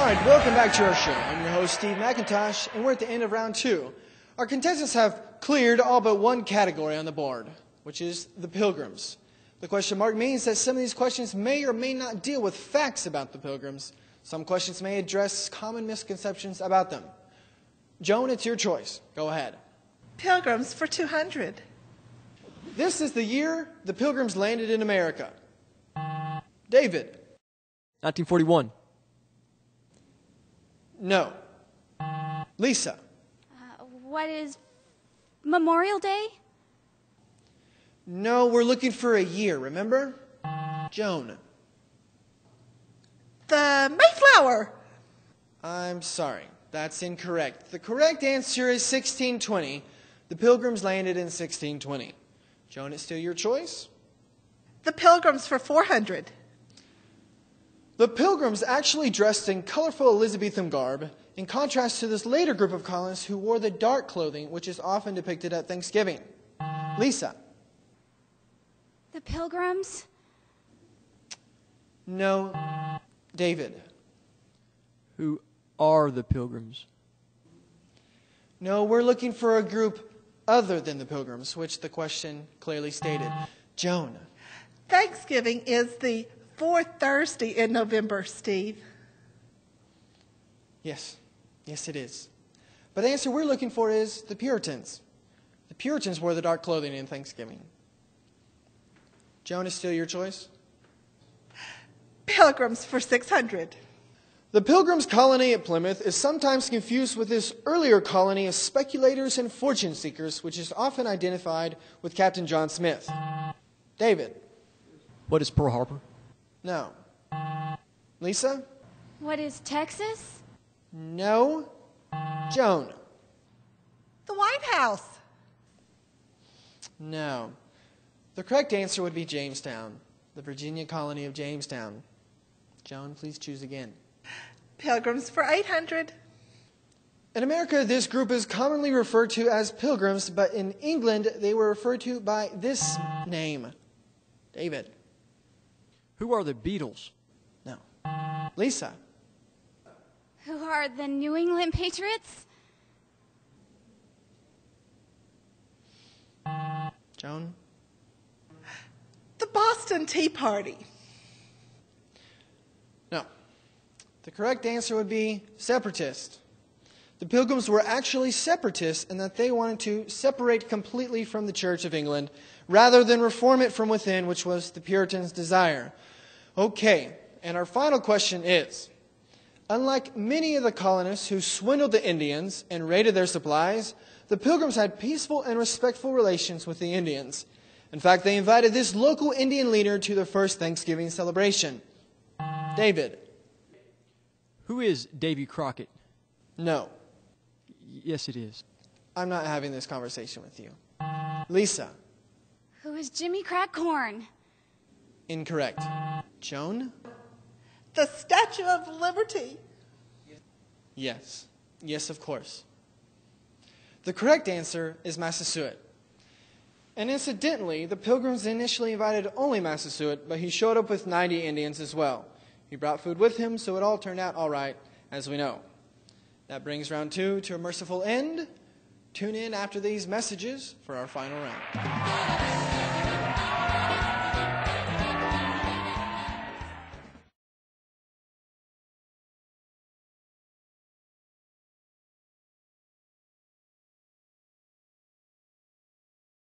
right, welcome back to our show. I'm your host, Steve McIntosh, and we're at the end of round 2. Our contestants have cleared all but one category on the board, which is the Pilgrims. The question mark means that some of these questions may or may not deal with facts about the Pilgrims. Some questions may address common misconceptions about them. Joan, it's your choice. Go ahead. Pilgrims for 200. This is the year the Pilgrims landed in America. David. 1941. No. Lisa. What is Memorial Day? No, we're looking for a year, remember? Joan. The Mayflower. I'm sorry, that's incorrect. The correct answer is 1620. The Pilgrims landed in 1620. Joan, it's still your choice? The Pilgrims for 400. The Pilgrims actually dressed in colorful Elizabethan garb, in contrast to this later group of colonists who wore the dark clothing, which is often depicted at Thanksgiving. Lisa. The Pilgrims? No. David. Who are the Pilgrims? No, we're looking for a group other than the Pilgrims, which the question clearly stated. Joan. Thanksgiving is the fourth Thursday in November, Steve. Yes. Yes, it is. But the answer we're looking for is the Puritans. The Puritans wore the dark clothing in Thanksgiving. Joan, is still your choice? Pilgrims for 600. The Pilgrims' colony at Plymouth is sometimes confused with this earlier colony of speculators and fortune seekers, which is often identified with Captain John Smith. David. What is Pearl Harbor? No. Lisa? What is Texas? No. Joan? The White House. No. The correct answer would be Jamestown, the Virginia colony of Jamestown. Joan, please choose again. Pilgrims for 800. In America, this group is commonly referred to as Pilgrims, but in England, they were referred to by this name. David. Who are the Beatles? No. Lisa. Who are the New England Patriots? Joan. The Boston Tea Party. No. The correct answer would be separatist. The Pilgrims were actually separatists in that they wanted to separate completely from the Church of England rather than reform it from within, which was the Puritans' desire. Okay, and our final question is, unlike many of the colonists who swindled the Indians and raided their supplies, the Pilgrims had peaceful and respectful relations with the Indians. In fact, they invited this local Indian leader to their first Thanksgiving celebration. David. Who is Davy Crockett? No. Yes, it is. I'm not having this conversation with you. Lisa. Who is Jimmy Crackcorn? Incorrect. Joan? The Statue of Liberty. Yes. Yes, of course. The correct answer is Massasoit. And incidentally, the Pilgrims initially invited only Massasoit, but he showed up with 90 Indians as well. He brought food with him, so it all turned out all right, as we know. That brings round 2 to a merciful end. Tune in after these messages for our final round.